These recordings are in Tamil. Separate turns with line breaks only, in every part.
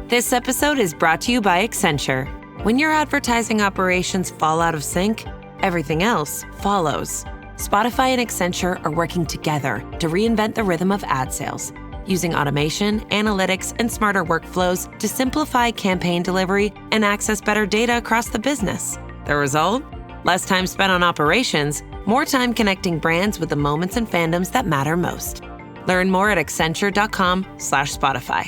This episode is brought to you by Accenture. When your advertising operations fall out of sync, everything else follows. Spotify and Accenture are working together to reinvent the rhythm of ad sales, using automation, analytics, and smarter workflows to simplify campaign delivery and access better data across the business. The result? Less time spent on operations, more time connecting brands with the moments and fandoms that matter most. Learn more at accenture.com/Spotify.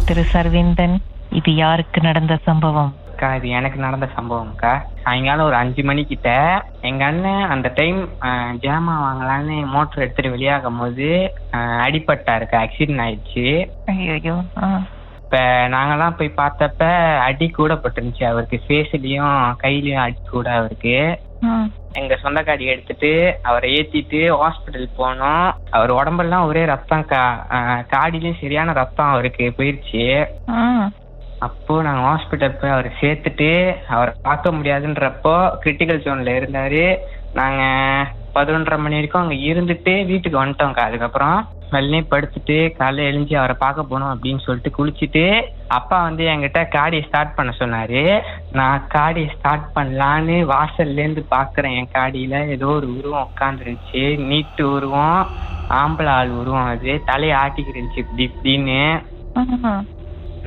திரு சர்வேந்தன், இது யாருக்கு நடந்த சம்பவம்?
அக்கா, இது எனக்கு நடந்த சம்பவம்க்கா. சாயங்காலம் ஒரு 5 மணிக்கிட்ட எங்க அண்ணன் அந்த டைம் ஜாமா வாங்கலான்னு மோட்டர் எடுத்துட்டு வெளியாகும் போது அடிபட்டாருக்கா. ஆக்சிடென்ட் ஆயிடுச்சு.
ஐயோ.
இப்ப நாங்கெல்லாம் போய் பார்த்தப்ப அடி கூட பட்டுருந்துச்சு அவருக்கு. ஃபேஸ்லயும் கையிலயும் அடி கூட அவருக்கு. எங்க சொந்தக்காரி எடுத்துட்டு அவரை ஏத்திட்டு ஹாஸ்பிட்டல் போனோம். அவர் உடம்பெல்லாம் ஒரே ரத்தம், காடிலயும் சரியான ரத்தம் அவருக்கு போயிருச்சு. அப்போ நாங்க ஹாஸ்பிட்டல் போய் அவரை சேர்த்துட்டு அவரை பார்க்க முடியாதுன்றப்போ கிரிட்டிக்கல் ஜோன்ல இருந்தாரு. நாங்க 11:30 மணி வரைக்கும் அங்க இருந்துட்டு வீட்டுக்கு வந்துட்டோம்க்கா. அதுக்கப்புறம் வெள்ளனே படுத்துட்டு காலைல எழுஞ்சி அவரை பார்க்க போனோம் அப்படின்னு சொல்லிட்டு குளிச்சுட்டு அப்பா என்கிட்ட காடியை ஸ்டார்ட் பண்ண சொன்னாரு. நான் காடியை ஸ்டார்ட் பண்ணலான்னு வாசல்ல இருந்து பாக்குறேன். என் காடியில ஏதோ ஒரு உருவம் உட்காந்துருந்துச்சு. நீட்டு உருவம், ஆம்பளை ஆள் உருவம். அது தலையை ஆட்டிக்கிட்டு இருந்துச்சு இப்படி இப்படின்னு.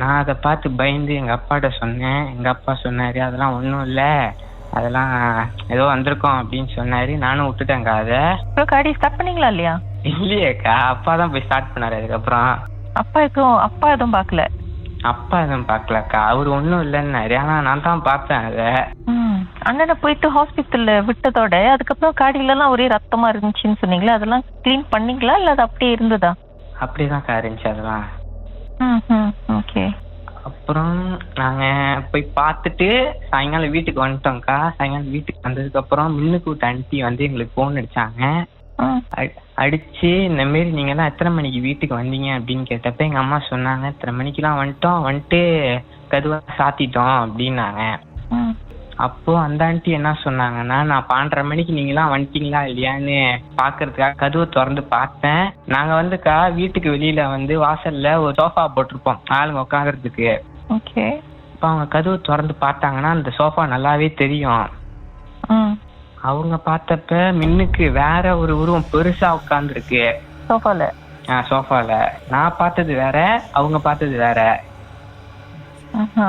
நான் அதை பார்த்து பயந்து எங்க அப்பாட்ட சொன்னேன். எங்க அப்பா சொன்னாரு, அதெல்லாம் ஒன்றும் இல்லை, அதெல்லாம் ஏதோ வந்திருக்கோம் அப்படின்னு சொன்னாரு. நானும் விட்டுட்டேங்க்கா. அதை
காடி ஸ்டார்ட் பண்ணீங்களா இல்லையா?
இல்லையேக்கா, அப்பா தான் போய் ஸ்டார்ட் பண்ணாரு. அதுக்கப்புறம்
அப்பா எதுவும் பார்க்கல?
அப்பா எதுவும் பார்க்கலக்கா. அவரு ஒன்றும் இல்லைன்னாரு. ஆனா நான் தான் பார்த்தேன் அதை.
அண்ணனை போயிட்டு ஹாஸ்பிட்டல்ல விட்டதோட அதுக்கப்புறம் காடியில எல்லாம் ஒரே ரத்தமா இருந்துச்சுன்னு சொன்னீங்களா? அதெல்லாம் கிளீன் பண்ணீங்களா இல்ல அது அப்படியே இருந்ததா?
அப்படியேதான்க்கா இருந்துச்சு அதெல்லாம்.
ஓகே.
அப்புறம் நாங்க போய் பார்த்துட்டு சாயங்காலம் வீட்டுக்கு வந்துட்டோம்க்கா. சாயங்காலம் வீட்டுக்கு வந்ததுக்கு அப்புறம் மின்னுக்கூட்ட ஆண்டி எங்களுக்கு போன் அடிச்சாங்க. அடிச்சு இந்த மாரி நீங்க எல்லாம் எத்தனை மணிக்கு வீட்டுக்கு வந்தீங்க அப்படின்னு கேட்டப்ப எங்க அம்மா சொன்னாங்க, இத்தனை மணிக்கெல்லாம் வந்துட்டு கதுவா சாத்திட்டோம் அப்படின்னாங்க. அப்போ அந்த ஆண்டி என்ன சொன்னாங்கன்னா, நான் 12:30 மணிக்கு நீங்க எல்லாம் வந்துட்டீங்களா இல்லையான்னு பாக்குறதுக்காக கதவை திறந்து பார்த்தேன். நாங்க வீட்டுக்கு வெளியில வாசல்ல ஒரு சோஃபா போட்டிருப்போம் ஆளுங்க உட்காந்துறதுக்கு. இப்ப அவங்க கதவை திறந்து பார்த்தாங்கன்னா அந்த சோஃபா நல்லாவே தெரியும். அவங்க பார்த்தப்ப மின்னுக்கு வேற ஒரு உருவம் பெருசா உட்கார்ந்துருக்கு சோஃபால. நான் பார்த்தது வேற, அவங்க பார்த்தது வேற.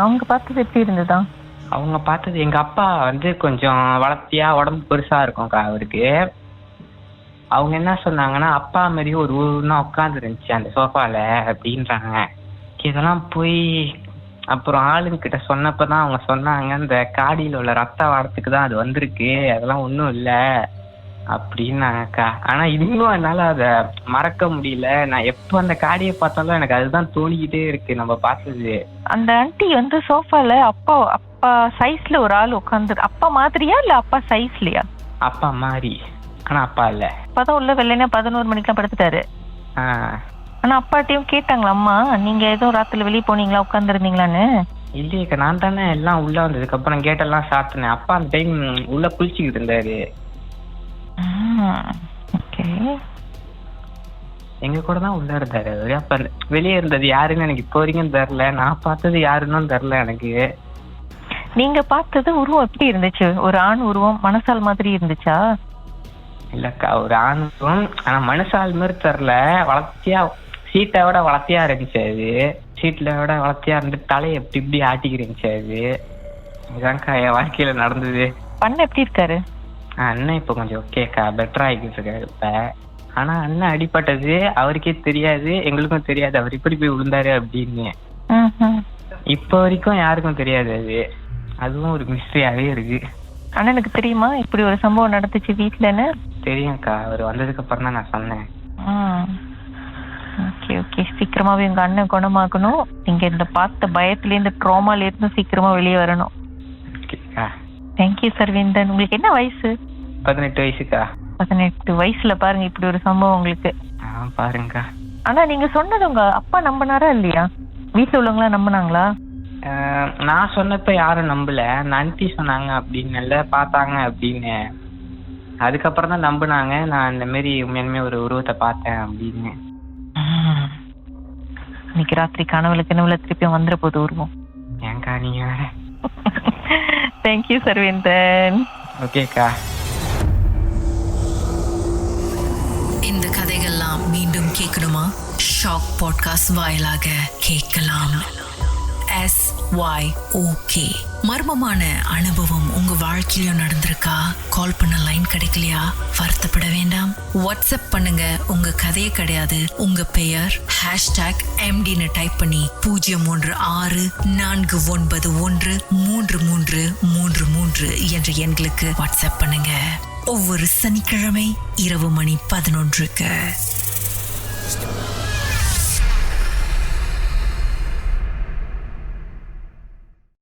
அவங்க பார்த்தது எப்படி இருந்ததா?
அவங்க பார்த்தது எங்க அப்பா கொஞ்சம் வளர்த்தியா உடம்பு பெருசா இருக்கும்க்கா அவருக்கு. அவங்க என்ன சொன்னாங்கன்னா, அப்பா மாதிரி ஒரு உருவம் உட்கார்ந்து இருந்துச்சு அந்த சோஃபால அப்படின்றாங்க. இதெல்லாம் போய் அப்புறம் ஆளுங்க கிட்ட சொன்னப்பதான் அவங்க சொன்னாங்க, இந்த காடியில உள்ள ரத்த வாரத்துக்கு தான் அது வந்திருக்கு, அதெல்லாம் ஒன்றும் இல்லை அப்படின்னாங்கக்கா. ஆனா இன்னும் என்னால அதை மறக்க முடியல. நான் எப்போ அந்த காடியை பார்த்தாலும் எனக்கு அதுதான் தோணிக்கிட்டே இருக்கு நம்ம பார்த்தது.
அந்த ஆண்டி சோஃபால அப்பா சைஸ்ல ஒரு ஆள் உட்காந்து, அப்பா மாதிரியா இல்ல அப்பா சைஸ்லயா?
அப்பா மாதிரி, ஆனா அப்பா இல்ல.
அப்பதான் உள்ள வெள்ளனே 11 மணிக்கெல்லாம் படுத்துட்டாரு. ஆனா அப்பாட்டையும் கேட்டாங்களா அம்மா, நீங்க ஏதோ ராத்திரில வெளியே போனீங்களா, உட்கார்ந்து இருந்தீங்களான்னு?
இல்லையக்கா, நான் தானே எல்லாம் உள்ள வந்ததுக்கு அப்புறம் கேட்டெல்லாம் சாப்பிட்டேன். அப்பா அந்த டைம் உள்ள குளிச்சுக்கிட்டு இருந்தாரு. எங்க கூட தான் உள்ள இருந்தாரு. அப்ப வெளியே இருந்தது யாருன்னு எனக்கு இப்போ வரைக்கும் தெரியல. நான் பார்த்தது யாருன்னு தெரியல எனக்கு.
நீங்க பார்த்தது உருவம் எப்படி இருந்துச்சு? ஒரு ஆண் உருவம் மனசால் மாதிரி இருந்துச்சா?
இல்லக்கா, ஒரு ஆண் உருவம், ஆனா மனுஷால் மாதிரி தெரியல. வளர்த்தியா, சீட்டை விட வளர்த்தியா இருந்துச்சு அது. சீட்ல விட வளர்த்தியா இருந்து தலையை எப்படி இப்படி ஆட்டிக்கிட்டு இருந்துச்சு அது. இதான்க்கா என் வாழ்க்கையில நடந்தது.
பண்ண எப்படி இருக்காரு?
அண்ணன் இப்ப கொஞ்சம் ஓகேக்கா, பெட்டர் ஆகிட்டு இருக்காரு இப்ப. ஆனா அண்ணன் அடிப்பட்டது அவருக்கே தெரியாது, எங்களுக்கும் தெரியாது அவர் இப்படி போய் விழுந்தாரு அப்படின்னு. இப்ப வரைக்கும் யாருக்கும் தெரியாது அது. அதுவும் ஒரு மிஸ்ட்ரியாவே இருக்கு.
அண்ணனுக்கு தெரியுமா இப்படி ஒரு சம்பவம் நடந்துச்சு வீட்டுலன்னு?
தெரியும்க்கா, அவர் வந்ததுக்கு அப்புறம் தான் நான் சொன்னேன்.
ஓகே ஓகே, சீக்கிரமாவே உங்க அண்ணன் குணமாகணும். நீங்க இந்த பார்த்த பயத்துல இந்த ட்ராமால இருந்து சீக்கிரமா வெளியே வரணும். தேங்க்யூ சர்வேந்தன். உங்களுக்கு என்ன வயசு?
18 வயசுக்கா.
18 வயசுல பாருங்க இப்படி ஒரு சம்பவம் உங்களுக்கு.
பாருங்கக்கா.
ஆனா நீங்க சொன்னது உங்க அப்பா நம்பினாரா இல்லையா? வீட்டுல உள்ளவங்களா நம்பினாங்களா?
நான் சொன்னப்ப யாரும் நம்பல, நன்றி சொன்னாங்க அப்படின்னு நல்லா பார்த்தாங்க அப்படின்னு. அதுக்கப்புறம் தான் நம்பினாங்க நான் இந்த மாதிரி உண்மையுமே ஒரு உருவத்தை பார்த்தேன் அப்படின்னு.
இன்னைக்கு ராத்திரி கனவுல திருப்பியும் வந்துட போது உருவம்.
ஏங்கா நீங்க வேற.
தேங்க்யூ சர்வேந்தன்.
ஓகேக்கா.
இந்த கதைகள்லாம் மீண்டும் கேட்கணுமா? ஷாக் பாட்காஸ்ட் வாயிலாக கேட்கலாம். SYOK. மர்மமான அனுபவம் உங்க வாழ்க்கையிலும் நடந்திருக்கா? கால் பண்ண லைன் கிடைக்கலையா? வருத்தப்பட வேண்டாம். வாட்ஸ்அப் பண்ணுங்க. உங்க கதையே கிடையாது, உங்க பெயர் #MDன்னு டைப் பண்ணி 0364913333 என்ற எண்களுக்கு வாட்ஸ்அப் பண்ணுங்க. ஒவ்வொரு சனிக்கிழமை இரவு மணி 11க்கு.